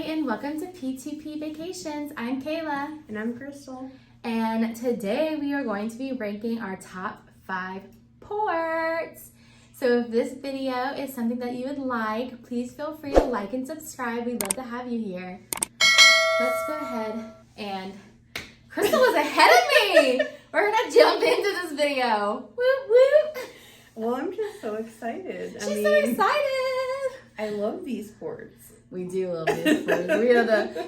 and welcome to P2P Vacations. I'm Kayla. And I'm Crystal. And today we are going to be ranking our top 5 ports. So if this video is something that you would like, please feel free to like and subscribe. We'd love to have you here. Let's go ahead and... Crystal was ahead of me! We're gonna jump into this video. Whoop, whoop. Well, I'm just so excited. She's so excited! I love these ports. We do love these ports.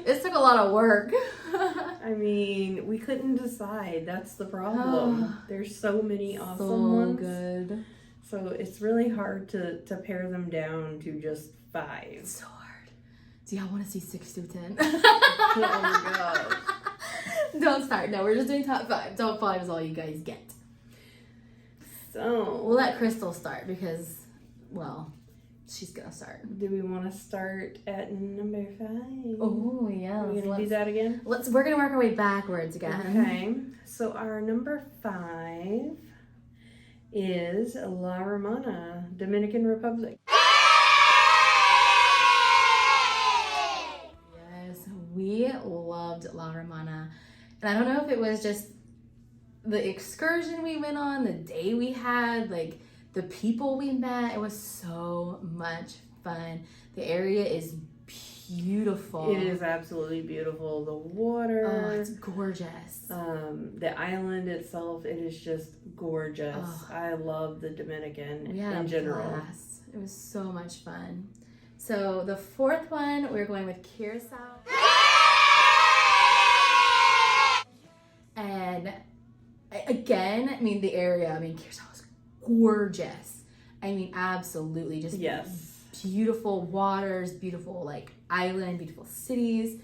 It took a lot of work. I mean, we couldn't decide. That's the problem. There's so many awesome ones. Good. So it's really hard to pare them down to just 5. It's so hard. Do y'all want to see 6 through 10? Oh my gosh. Don't start. No, we're just doing top 5. Top 5 is all you guys get. So we'll let Crystal start because, well, she's gonna start. Do we want to start at number 5? Oh yeah. Are we gonna do that again? We're gonna work our way backwards again. Okay. So our number 5 is La Romana, Dominican Republic. Yes, we loved La Romana. And I don't know if it was just the excursion we went on, the day we had, like the people we met. It was so much fun. The area is beautiful. It is absolutely beautiful. The water. Oh, it's gorgeous. The island itself, it is just gorgeous. Oh. I love the Dominican in general. Blast. It was so much fun. So the 4th one, we're going with Curacao. And again, I mean, the area, Curacao is gorgeous. I mean, absolutely. Just beautiful waters, beautiful, like, island, beautiful cities.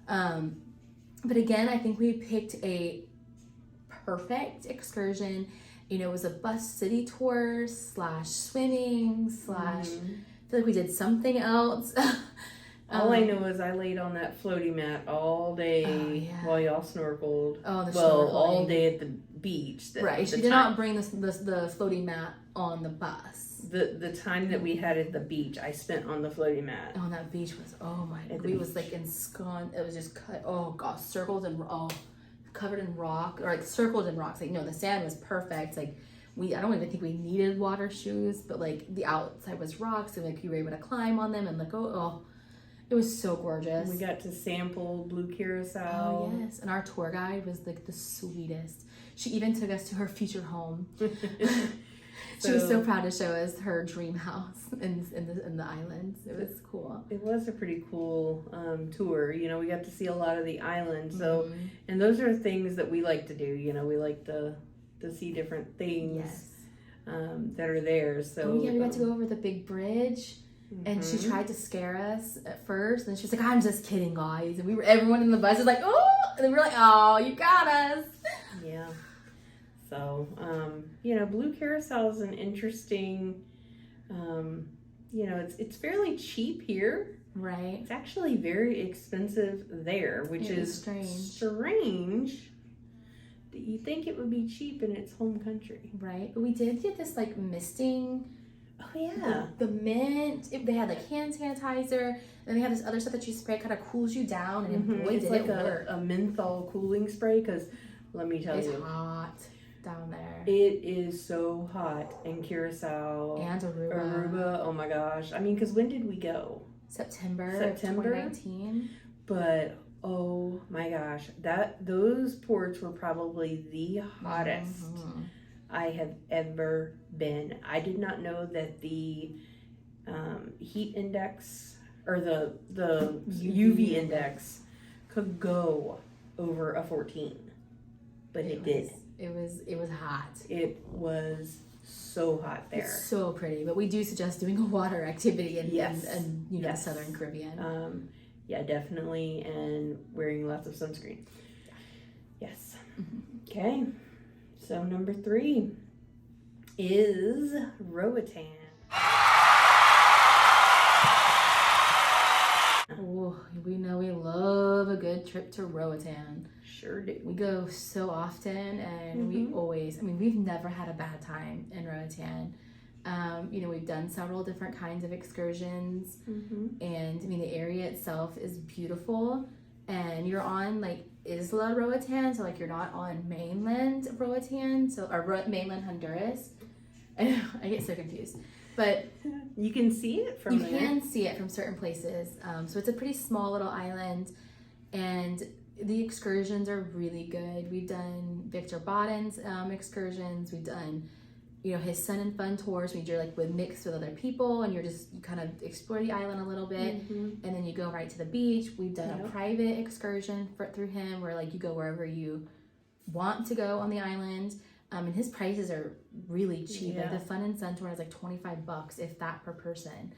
But again, I think we picked a perfect excursion. You know, it was a bus city tour / swimming / I feel like we did something else. All I know is I laid on that floaty mat all day while y'all snorkeled. All day at the beach. Right, she did not bring the floaty mat on the bus. The time that we had at the beach, I spent on the floaty mat. Oh, that beach was, oh my God. It was like ensconced, it was just cut, oh gosh, circled and, covered in rock, or like circled in rocks. Like, no, the sand was perfect. Like, I don't even think we needed water shoes, but like the outside was rocks, and like you were able to climb on them and like, it was so gorgeous. We got to sample blue curacao. Oh, yes. And our tour guide was like the sweetest. She even took us to her future home. She was so proud to show us her dream house in the islands. It was cool. It was a pretty cool tour. You know, we got to see a lot of the islands. So, and those are things that we like to do. You know, we like to see different things that are there. So we got to go over the big bridge. And she tried to scare us at first, and then she was like, "I'm just kidding, guys." And everyone in the bus was like, "Oh!" And then we were like, "Oh, you got us." Yeah. So, you know, blue curacao is an interesting. You know, it's fairly cheap here. Right. It's actually very expensive there, which is strange. You think it would be cheap in its home country, right? But we did get this like misting. Oh yeah, the mint. They had like hand sanitizer, and then they had this other stuff that you spray, kind of cools you down, and boy, it's like a menthol cooling spray. Because let me tell you, it's hot down there. It is so hot in Curacao and Aruba. Oh my gosh! I mean, because when did we go? September 2019. But oh my gosh, those ports were probably the hottest I have ever been. I did not know that the heat index or the UV index could go over a 14, but it did. It was hot. It was so hot there. It's so pretty, but we do suggest doing a water activity in the Southern Caribbean. Yeah, definitely, and wearing lots of sunscreen. Yes. Okay. So number 3 is Roatan. Oh, we know we love a good trip to Roatan. Sure do. We go so often, and we always, we've never had a bad time in Roatan. We've done several different kinds of excursions, Mm-hmm. and I mean the area itself is beautiful, and you're on like Isla Roatan, so like you're not on mainland Roatan, or mainland Honduras. I get so confused, but you can see it from there. You can see it from certain places. So it's a pretty small little island, and the excursions are really good. We've done Victor Boden's excursions. We've done, his Sun and Fun tours. You're like mixed with other people, and you kind of explore the island a little bit, and then you go right to the beach. We've done a private excursion through him, where like you go wherever you want to go on the island. And his prices are really cheap. Yeah. Like the Fun and Sun tour is like $25, if that, per person.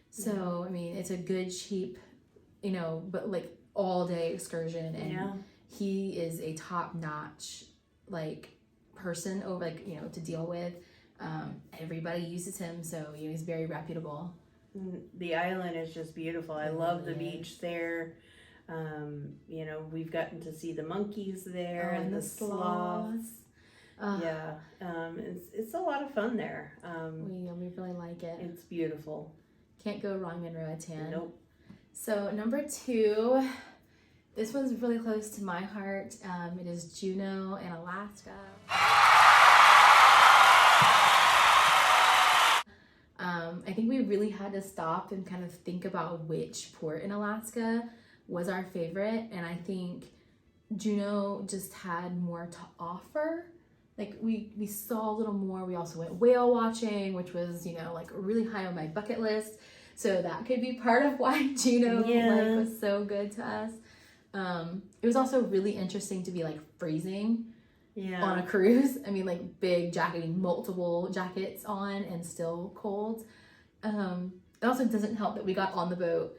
So I mean, it's a good, cheap, but like all day excursion, and he is a top notch like person over to deal with. Everybody uses him, so he's very reputable. The island is just beautiful. I love the beach there. We've gotten to see the monkeys there and the sloths. It's a lot of fun there. We really like it. It's beautiful. Can't go wrong in Roatan. Nope. So number 2, this one's really close to my heart. It is Juneau in Alaska. I think we really had to stop and kind of think about which port in Alaska was our favorite, and I think Juneau just had more to offer. Like we saw a little more. We also went whale watching, which was like really high on my bucket list. So that could be part of why Juneau was so good to us. It was also really interesting to be like freezing on a cruise. I mean, like big jacketing, multiple jackets on, and still cold. It also doesn't help that we got on the boat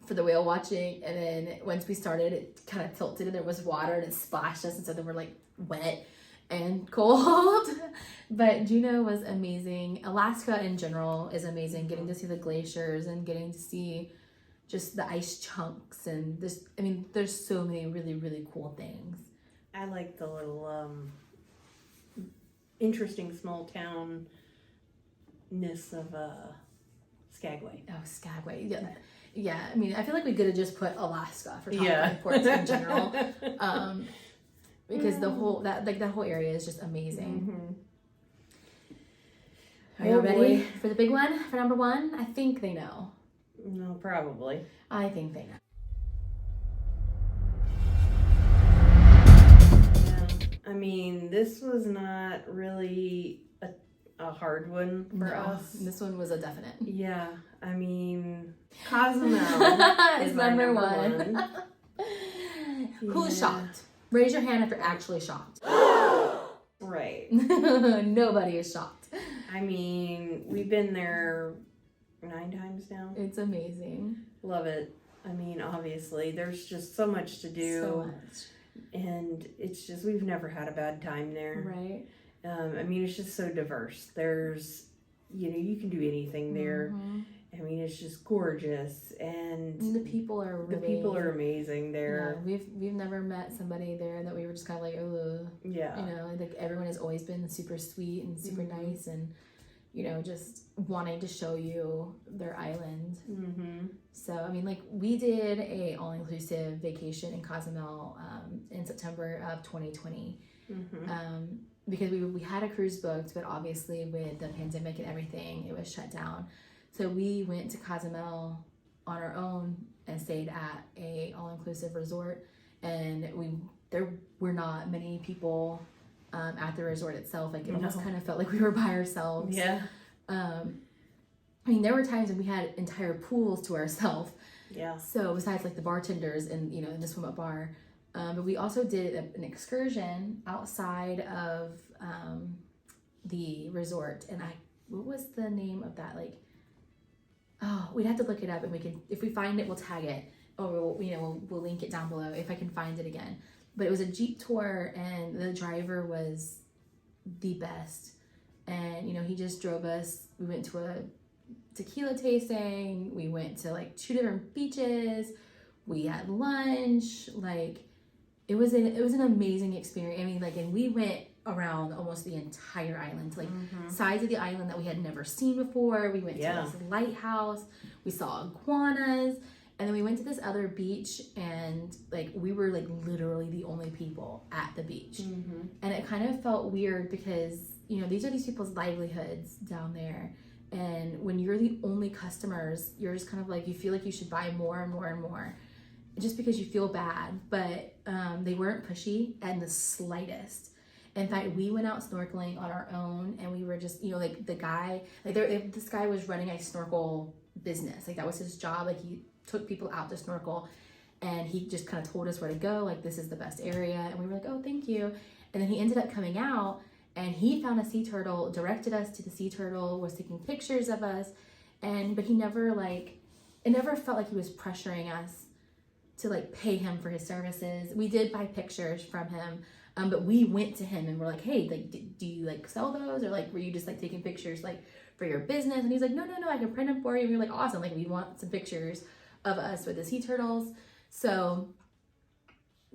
for the whale watching, and then once we started, it kind of tilted and there was water and it splashed us, and so then we're like wet and cold. But Juneau was amazing. Alaska in general is amazing. Getting to see the glaciers and getting to see just the ice chunks, and there's so many really, really cool things. I like the little interesting small townness of Skagway. Oh, Skagway. Yeah. I mean, I feel like we could have just put Alaska for top 5 ports in general. Because the whole area is just amazing. Are you ready for the big one? For number 1? I think they know. No, probably. I think they know. Yeah. I mean, this was not really a hard one for us. This one was a definite. Yeah. I mean, Cozumel is number 1. Who's shocked? Raise your hand if you're actually shocked. Right. Nobody is shocked. I mean, we've been there 9 times now. It's amazing. Love it. I mean, obviously, there's just so much to do. So much. And it's just, we've never had a bad time there. Right. I mean, it's just so diverse. There's, you can do anything there. I mean, it's just gorgeous, and the people are amazing there. Yeah, we've never met somebody there that we were just kind of like, oh, like everyone has always been super sweet and super nice, and just wanting to show you their island. So I mean, like we did a all-inclusive vacation in Cozumel in September of 2020. Because we had a cruise booked, but obviously with the pandemic and everything, it was shut down. So we went to Cozumel on our own and stayed at a all-inclusive resort, and there were not many people at the resort itself. Like it almost kind of felt like we were by ourselves. Yeah. I mean, there were times when we had entire pools to ourselves. Yeah. So besides like the bartenders and in the swim up bar, but we also did an excursion outside of the resort, and what was the name of that? Like, oh, we'd have to look it up, and we can, if we find it, we'll tag it, or we'll link it down below if I can find it again. But it was a Jeep tour, and the driver was the best, and he just drove us. We went to a tequila tasting. We went to like 2 different beaches. We had lunch. Like it was an amazing experience. I mean, like, and we went around almost the entire island, like sides of the island that we had never seen before. We went to this lighthouse, we saw iguanas, and then we went to this other beach, and like we were like literally the only people at the beach. And it kind of felt weird because, you know, these are these people's livelihoods down there, and when you're the only customers, you're just kind of like, you feel like you should buy more and more and more just because you feel bad. But they weren't pushy in the slightest. In fact, we went out snorkeling on our own, and we were just, you know, like the guy, like this guy was running a snorkel business. Like that was his job. Like he took people out to snorkel, and he just kind of told us where to go. Like, this is the best area. And we were like, oh, thank you. And then he ended up coming out, and he found a sea turtle, directed us to the sea turtle, was taking pictures of us. But he never it never felt like he was pressuring us to like pay him for his services. We did buy pictures from him. But we went to him and we're like, hey, like, do you like sell those? Or like, were you just like taking pictures like for your business? And he's like, no, I can print them for you. And we were like, awesome. Like, we want some pictures of us with the sea turtles. So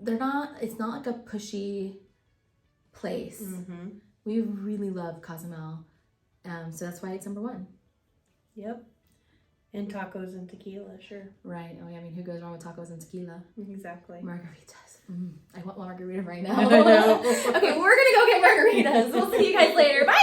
it's not like a pushy place. We really love Cozumel. So that's why it's number one. Yep. And tacos and tequila, sure. Right. Oh, yeah. I mean, who goes wrong with tacos and tequila? Exactly. Margaritas. I want one margarita right now. I know. Okay, we're going to go get margaritas. We'll see you guys later. Bye.